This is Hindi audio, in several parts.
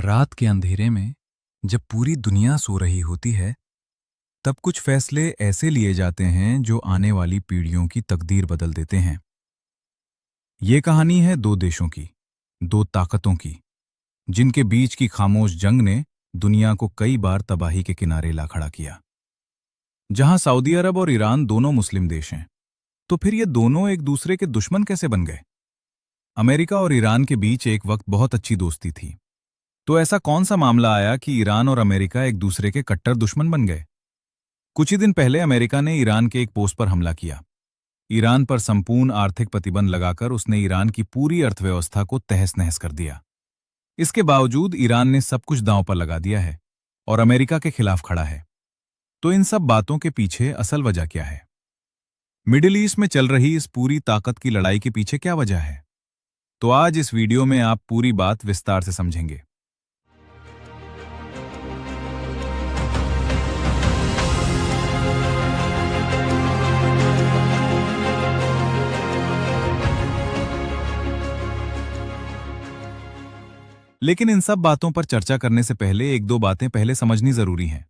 रात के अंधेरे में जब पूरी दुनिया सो रही होती है, तब कुछ फैसले ऐसे लिए जाते हैं जो आने वाली पीढ़ियों की तकदीर बदल देते हैं। ये कहानी है दो देशों की, दो ताकतों की, जिनके बीच की खामोश जंग ने दुनिया को कई बार तबाही के किनारे ला खड़ा किया। जहां सऊदी अरब और ईरान दोनों मुस्लिम देश हैं, तो फिर ये दोनों एक दूसरे के दुश्मन कैसे बन गए? अमेरिका और ईरान के बीच एक वक्त बहुत अच्छी दोस्ती थी। तो ऐसा कौन सा मामला आया कि ईरान और अमेरिका एक दूसरे के कट्टर दुश्मन बन गए? कुछ ही दिन पहले अमेरिका ने ईरान के एक पोस्ट पर हमला किया। ईरान पर संपूर्ण आर्थिक प्रतिबंध लगाकर उसने ईरान की पूरी अर्थव्यवस्था को तहस-नहस कर दिया। इसके बावजूद ईरान ने सब कुछ दांव पर लगा दिया है और अमेरिका के खिलाफ खड़ा है। तो इन सब बातों के पीछे असल वजह क्या है? मिडिल ईस्ट में चल रही इस पूरी ताकत की लड़ाई के पीछे क्या वजह है? तो आज इस वीडियो में आप पूरी बात विस्तार से समझेंगे। लेकिन इन सब बातों पर चर्चा करने से पहले एक दो बातें पहले समझनी जरूरी हैं।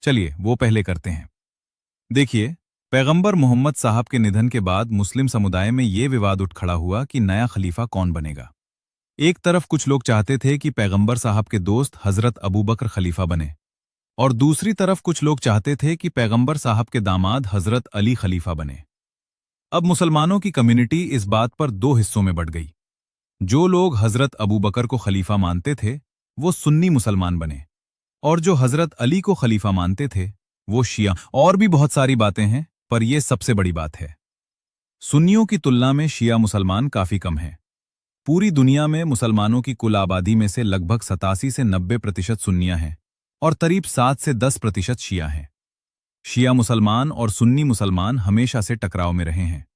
चलिए वो पहले करते हैं। देखिए, पैगंबर मोहम्मद साहब के निधन के बाद मुस्लिम समुदाय में ये विवाद उठ खड़ा हुआ कि नया खलीफा कौन बनेगा। एक तरफ कुछ लोग चाहते थे कि पैगंबर साहब के दोस्त हजरत अबू बकर खलीफा बने, और दूसरी तरफ कुछ लोग चाहते थे कि पैगंबर साहब के दामाद हजरत अली खलीफा बने। अब मुसलमानों की कम्युनिटी इस बात पर दो हिस्सों में बढ़ गई। जो लोग हजरत अबू बकर को खलीफा मानते थे, वो सुन्नी मुसलमान बने, और जो हजरत अली को खलीफा मानते थे, वो शिया। और भी बहुत सारी बातें हैं, पर यह सबसे बड़ी बात है। सुन्नियों की तुलना में शिया मुसलमान काफी कम हैं। पूरी दुनिया में मुसलमानों की कुल आबादी में से लगभग 87 से 90% सुन्नियां हैं, और करीब 7 से 10% शिया हैं। शिया मुसलमान और सुन्नी मुसलमान हमेशा से टकराव में रहे हैं।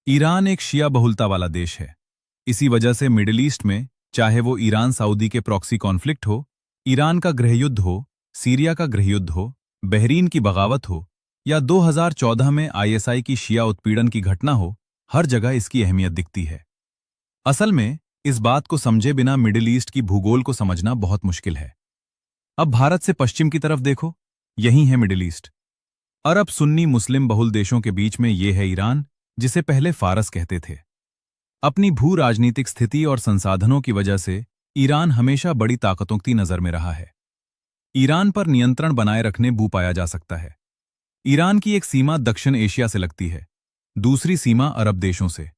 ईरान एक शिया बहुलता वाला देश है। इसी वजह से मिडिल ईस्ट में, चाहे वो ईरान सऊदी के प्रॉक्सी कॉन्फ्लिक्ट हो, ईरान का गृहयुद्ध हो, सीरिया का गृहयुद्ध हो, बहरीन की बगावत हो, या 2014 में आईएसआई की शिया उत्पीड़न की घटना हो, हर जगह इसकी अहमियत दिखती है। असल में इस बात को समझे बिना मिडिल ईस्ट की भूगोल को समझना बहुत मुश्किल है। अब भारत से पश्चिम की तरफ देखो, यही है मिडिल ईस्ट। अरब सुन्नी मुस्लिम बहुल देशों के बीच में ये है ईरान, जिसे पहले फारस कहते थे। अपनी भू राजनीतिक स्थिति और संसाधनों की वजह से ईरान हमेशा बड़ी ताकतों की नजर में रहा है। ईरान पर नियंत्रण बनाए रखने भू पाया जा सकता है। ईरान की एक सीमा दक्षिण एशिया से लगती है, दूसरी सीमा अरब देशों से।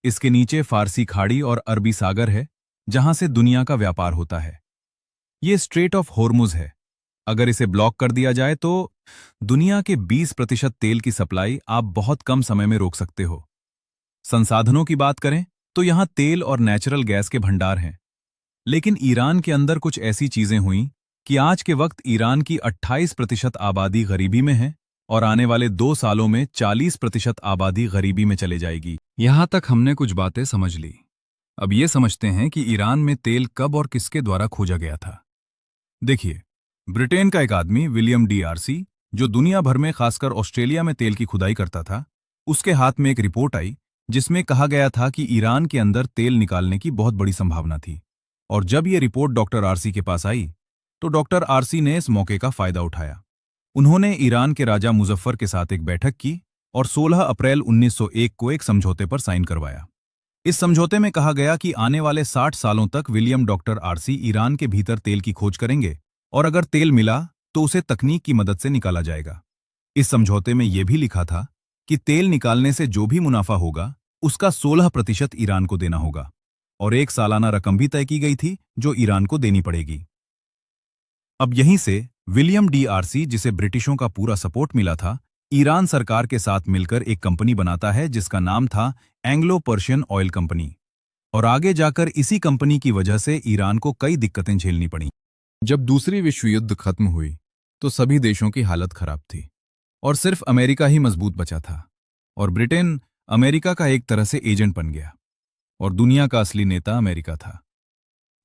इसके नीचे फारसी खाड़ी और अरबी सागर है, जहां से दुनिया का व्यापार होता है। ये स्ट्रेट ऑफ होर्मुज है। अगर इसे ब्लॉक कर दिया जाए तो दुनिया के 20% तेल की सप्लाई आप बहुत कम समय में रोक सकते हो। संसाधनों की बात करें तो यहां तेल और नेचुरल गैस के भंडार हैं। लेकिन ईरान के अंदर कुछ ऐसी चीजें हुईं कि आज के वक्त ईरान की 28% आबादी गरीबी में है, और आने वाले 2 सालों में 40% आबादी गरीबी में चले जाएगी। यहां तक हमने कुछ बातें समझ ली। अब ये समझते हैं कि ईरान में तेल कब और किसके द्वारा खोजा गया था। देखिए, ब्रिटेन का एक आदमी विलियम डी आरसी, जो दुनिया भर में खासकर ऑस्ट्रेलिया में तेल की खुदाई करता था, उसके हाथ में एक रिपोर्ट आई जिसमें कहा गया था कि ईरान के अंदर तेल निकालने की बहुत बड़ी संभावना थी। और जब यह रिपोर्ट डॉक्टर आरसी के पास आई, तो डॉक्टर आरसी ने इस मौके का फायदा उठाया। उन्होंने ईरान के राजा मुजफ्फर के साथ एक बैठक की और 16 अप्रैल 1901 को एक समझौते पर साइन करवाया। इस समझौते में कहा गया कि आने वाले 60 सालों तक विलियम डॉक्टर आरसी ईरान के भीतर तेल की खोज करेंगे, और अगर तेल मिला तो उसे तकनीक की मदद से निकाला जाएगा। इस समझौते में यह भी लिखा था कि तेल निकालने से जो भी मुनाफा होगा, उसका 16% ईरान को देना होगा, और एक सालाना रकम भी तय की गई थी जो ईरान को देनी पड़ेगी। अब यहीं से विलियम डी आरसी, जिसे ब्रिटिशों का पूरा सपोर्ट मिला था, ईरान सरकार के साथ मिलकर एक कंपनी बनाता है जिसका नाम था एंग्लो पर्शियन ऑयल कंपनी। और आगे जाकर इसी कंपनी की वजह से ईरान को कई दिक्कतें झेलनी पड़ी। जब दूसरी विश्व युद्ध खत्म हुई तो सभी देशों की हालत खराब थी, और सिर्फ अमेरिका ही मजबूत बचा था। और ब्रिटेन अमेरिका का एक तरह से एजेंट बन गया, और दुनिया का असली नेता अमेरिका था।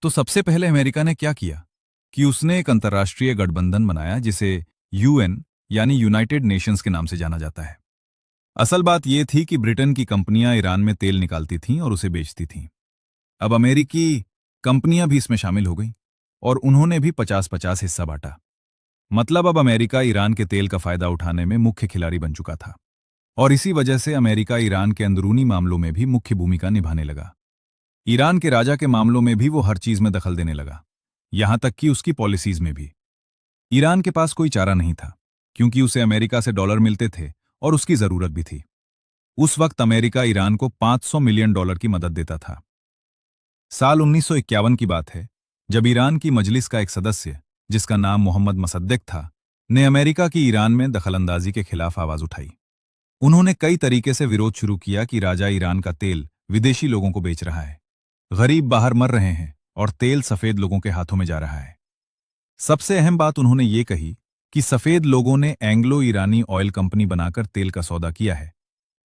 तो सबसे पहले अमेरिका ने क्या किया कि उसने एक अंतर्राष्ट्रीय गठबंधन बनाया जिसे यूएन यानी यूनाइटेड नेशंस के नाम से जाना जाता है। असल बात यह थी कि ब्रिटेन की कंपनियां ईरान में तेल निकालती थीं और उसे बेचती थीं। अब अमेरिकी कंपनियां भी इसमें शामिल हो गईं, और उन्होंने भी 50-50 हिस्सा बांटा। मतलब अब अमेरिका ईरान के तेल का फायदा उठाने में मुख्य खिलाड़ी बन चुका था। और इसी वजह से अमेरिका ईरान के अंदरूनी मामलों में भी मुख्य भूमिका निभाने लगा। ईरान के राजा के मामलों में भी वो हर चीज में दखल देने लगा, यहां तक कि उसकी पॉलिसीज में भी। ईरान के पास कोई चारा नहीं था, क्योंकि उसे अमेरिका से डॉलर मिलते थे और उसकी जरूरत भी थी। उस वक्त अमेरिका ईरान को $500 मिलियन की मदद देता था। साल 1951 की बात है, जब ईरान की मजलिस का एक सदस्य, जिसका नाम मोहम्मद मसद्देक था, ने अमेरिका की ईरान में दखलंदाजी के खिलाफ आवाज उठाई। उन्होंने कई तरीके से विरोध शुरू किया कि राजा ईरान का तेल विदेशी लोगों को बेच रहा है, गरीब बाहर मर रहे हैं और तेल सफेद लोगों के हाथों में जा रहा है। सबसे अहम बात उन्होंने ये कही कि सफेद लोगों ने एंग्लो ईरानी ऑयल कंपनी बनाकर तेल का सौदा किया है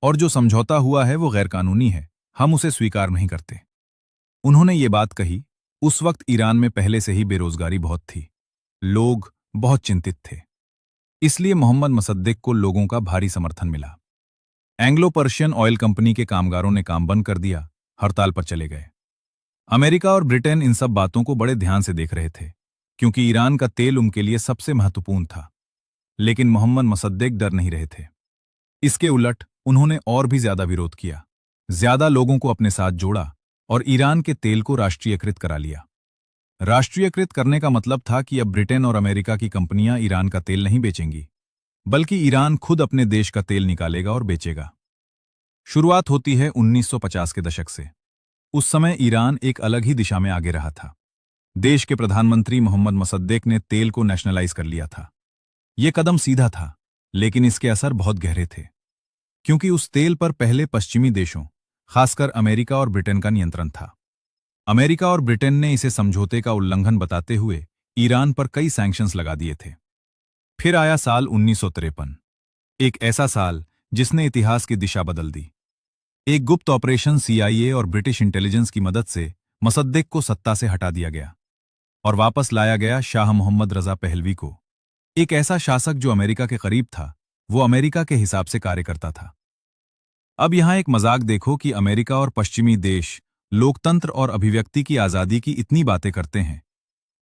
और जो समझौता हुआ है वो गैरकानूनी है, हम उसे स्वीकार नहीं करते। उन्होंने ये बात कही, उस वक्त ईरान में पहले से ही बेरोजगारी बहुत थी, लोग बहुत चिंतित थे। इसलिए मोहम्मद मसद्देक को लोगों का भारी समर्थन मिला। एंग्लो पर्शियन ऑयल कंपनी के कामगारों ने काम बंद कर दिया, हड़ताल पर चले गए। अमेरिका और ब्रिटेन इन सब बातों को बड़े ध्यान से देख रहे थे, क्योंकि ईरान का तेल उनके लिए सबसे महत्वपूर्ण था। लेकिन मोहम्मद मसद्देक डर नहीं रहे थे। इसके उलट उन्होंने और भी ज्यादा विरोध किया, ज्यादा लोगों को अपने साथ जोड़ा और ईरान के तेल को राष्ट्रीयकृत करा लिया। राष्ट्रीयकृत करने का मतलब था कि अब ब्रिटेन और अमेरिका की कंपनियां ईरान का तेल नहीं बेचेंगी, बल्कि ईरान खुद अपने देश का तेल निकालेगा और बेचेगा। शुरुआत होती है 1950 के दशक से। उस समय ईरान एक अलग ही दिशा में आगे रहा था। देश के प्रधानमंत्री मोहम्मद मसद्देक ने तेल को नेशनलाइज कर लिया था। यह कदम सीधा था, लेकिन इसके असर बहुत गहरे थे, क्योंकि उस तेल पर पहले पश्चिमी देशों, खासकर अमेरिका और ब्रिटेन का नियंत्रण था। अमेरिका और ब्रिटेन ने इसे समझौते का उल्लंघन बताते हुए ईरान पर कई सैंक्शंस लगा दिए थे। फिर आया साल 1953, एक ऐसा साल जिसने इतिहास की दिशा बदल दी। एक गुप्त ऑपरेशन CIA और ब्रिटिश इंटेलिजेंस की मदद से मसद्देक को सत्ता से हटा दिया गया और वापस लाया गया शाह मोहम्मद रजा पहलवी को, एक ऐसा शासक जो अमेरिका के करीब था, वो अमेरिका के हिसाब से कार्य करता था। अब यहां एक मजाक देखो कि अमेरिका और पश्चिमी देश लोकतंत्र और अभिव्यक्ति की आजादी की इतनी बातें करते हैं,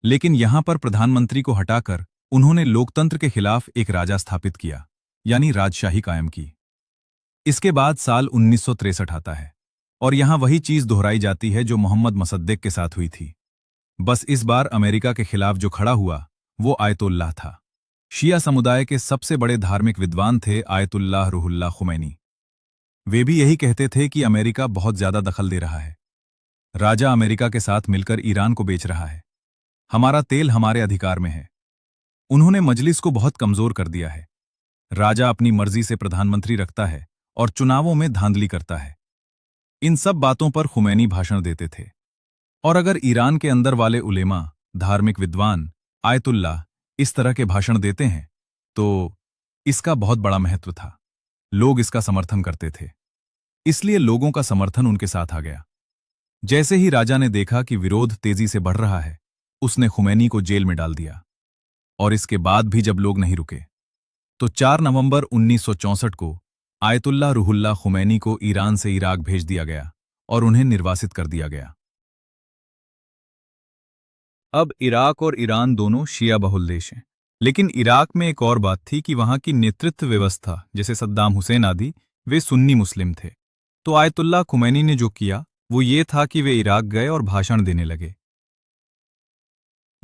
लेकिन यहां पर प्रधानमंत्री को हटाकर उन्होंने लोकतंत्र के खिलाफ एक राजा स्थापित किया, यानी राजशाही कायम की। इसके बाद साल 1963 आता है और यहां वही चीज दोहराई जाती है जो मोहम्मद मसद्देक के साथ हुई थी। बस इस बार अमेरिका के खिलाफ जो खड़ा हुआ वो आयतुल्लाह था। शिया समुदाय के सबसे बड़े धार्मिक विद्वान थे आयतुल्लाह रूहुल्लाह खुमैनी। वे भी यही कहते थे कि अमेरिका बहुत ज्यादा दखल दे रहा है, राजा अमेरिका के साथ मिलकर ईरान को बेच रहा है, हमारा तेल हमारे अधिकार में है। उन्होंने मजलिस को बहुत कमजोर कर दिया है। राजा अपनी मर्जी से प्रधानमंत्री रखता है और चुनावों में धांधली करता है। इन सब बातों पर खुमैनी भाषण देते थे। और अगर ईरान के अंदर वाले उलेमा, धार्मिक विद्वान, आयतुल्लाह इस तरह के भाषण देते हैं, तो इसका बहुत बड़ा महत्व था। लोग इसका समर्थन करते थे, इसलिए लोगों का समर्थन उनके साथ आ गया। जैसे ही राजा ने देखा कि विरोध तेजी से बढ़ रहा है, उसने खुमैनी को जेल में डाल दिया। और इसके बाद भी जब लोग नहीं रुके, तो 4 नवंबर 1964 को आयतुल्लाह रूहुल्लाह खुमैनी को ईरान से इराक भेज दिया गया और उन्हें निर्वासित कर दिया गया। अब इराक और ईरान दोनों शिया बहुल देश हैं, लेकिन इराक में एक और बात थी कि वहां की नेतृत्व व्यवस्था, जैसे सद्दाम हुसैन आदि, वे सुन्नी मुस्लिम थे। तो आयतुल्लाह खुमैनी ने जो किया वो ये था कि वे इराक गए और भाषण देने लगे।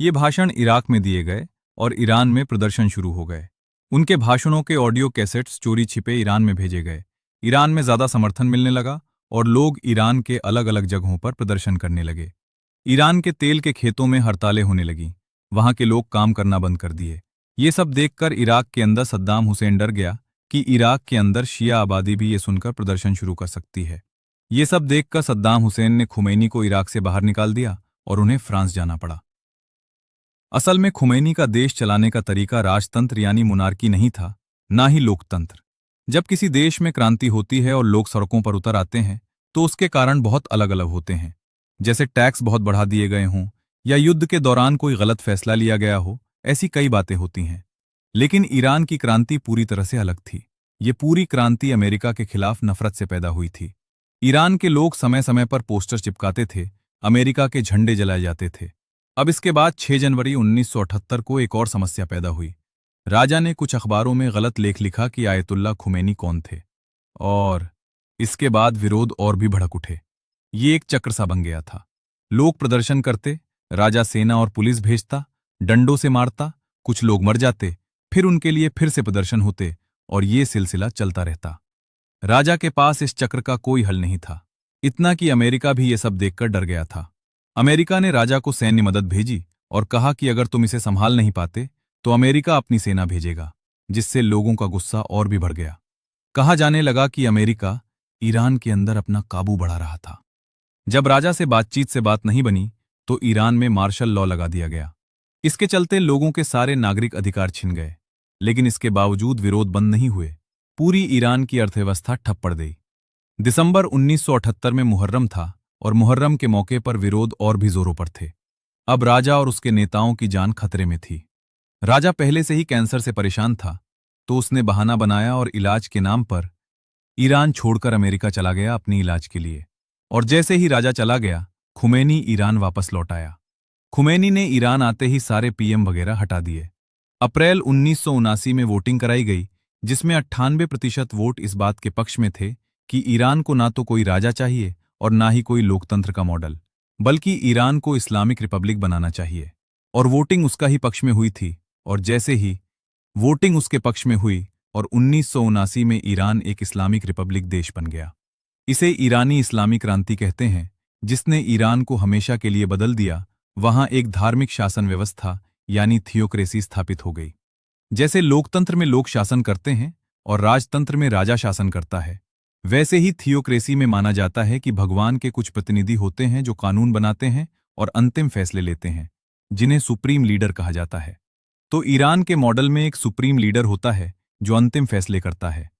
ये भाषण इराक में दिए गए और ईरान में प्रदर्शन शुरू हो गए। उनके भाषणों के ऑडियो कैसेट्स चोरी छिपे ईरान में भेजे गए। ईरान में ज्यादा समर्थन मिलने लगा और लोग ईरान के अलग अलग जगहों पर प्रदर्शन करने लगे। ईरान के तेल के खेतों में हड़तालें होने लगीं, वहां के लोग काम करना बंद कर दिए। ये सब देखकर इराक के अंदर सद्दाम हुसैन डर गया कि इराक के अंदर शिया आबादी भी ये सुनकर प्रदर्शन शुरू कर सकती है। ये सब देखकर सद्दाम हुसैन ने खुमैनी को इराक से बाहर निकाल दिया और उन्हें फ्रांस जाना पड़ा। असल में खुमैनी का देश चलाने का तरीका राजतंत्र यानी मुनार्की नहीं था, ना ही लोकतंत्र। जब किसी देश में क्रांति होती है और लोग सड़कों पर उतर आते हैं, तो उसके कारण बहुत अलग अलग होते हैं, जैसे टैक्स बहुत बढ़ा दिए गए हों या युद्ध के दौरान कोई गलत फैसला लिया गया हो, ऐसी कई बातें होती हैं। लेकिन ईरान की क्रांति पूरी तरह से अलग थी। ये पूरी क्रांति अमेरिका के खिलाफ नफरत से पैदा हुई थी। ईरान के लोग समय समय पर पोस्टर चिपकाते थे, अमेरिका के झंडे जलाए जाते थे, अब इसके बाद 6 जनवरी 1978 को एक और समस्या पैदा हुई। राजा ने कुछ अखबारों में गलत लेख लिखा कि आयतुल्ला खुमैनी कौन थे, और इसके बाद विरोध और भी भड़क उठे। ये एक चक्र सा बन गया था। लोग प्रदर्शन करते, राजा सेना और पुलिस भेजता, डंडों से मारता, कुछ लोग मर जाते, फिर उनके लिए फिर से प्रदर्शन होते, और ये सिलसिला चलता रहता। राजा के पास इस चक्र का कोई हल नहीं था। इतना कि अमेरिका भी ये सब देखकर डर गया था। अमेरिका ने राजा को सैन्य मदद भेजी और कहा कि अगर तुम इसे संभाल नहीं पाते तो अमेरिका अपनी सेना भेजेगा, जिससे लोगों का गुस्सा और भी बढ़ गया। कहा जाने लगा कि अमेरिका ईरान के अंदर अपना काबू बढ़ा रहा था। जब राजा से बातचीत से बात नहीं बनी तो ईरान में मार्शल लॉ लगा दिया गया। इसके चलते लोगों के सारे नागरिक अधिकार छिन गए, लेकिन इसके बावजूद विरोध बंद नहीं हुए। पूरी ईरान की अर्थव्यवस्था ठप पड़ गई। दिसंबर 1978 में मुहर्रम था और मुहर्रम के मौके पर विरोध और भी जोरों पर थे। अब राजा और उसके नेताओं की जान खतरे में थी। राजा पहले से ही कैंसर से परेशान था, तो उसने बहाना बनाया और इलाज के नाम पर ईरान छोड़कर अमेरिका चला गया अपनी इलाज के लिए। और जैसे ही राजा चला गया, खुमैनी ईरान वापस लौट आया। खुमैनी ने ईरान आते ही सारे पीएम वगैरह हटा दिए। अप्रैल 1979 में वोटिंग कराई गई, जिसमें 98% वोट इस बात के पक्ष में थे कि ईरान को ना तो कोई राजा चाहिए और ना ही कोई लोकतंत्र का मॉडल, बल्कि ईरान को इस्लामिक रिपब्लिक बनाना चाहिए। और वोटिंग उसका ही पक्ष में हुई थी। और जैसे ही वोटिंग उसके पक्ष में हुई और 1979 में ईरान एक इस्लामिक रिपब्लिक देश बन गया। इसे ईरानी इस्लामी क्रांति कहते हैं, जिसने ईरान को हमेशा के लिए बदल दिया। वहां एक धार्मिक शासन व्यवस्था यानी थियोक्रेसी स्थापित हो गई। जैसे लोकतंत्र में लोग शासन करते हैं और राजतंत्र में राजा शासन करता है, वैसे ही थियोक्रेसी में माना जाता है कि भगवान के कुछ प्रतिनिधि होते हैं जो कानून बनाते हैं और अंतिम फैसले लेते हैं, जिन्हें सुप्रीम लीडर कहा जाता है। तो ईरान के मॉडल में एक सुप्रीम लीडर होता है जो अंतिम फैसले करता है।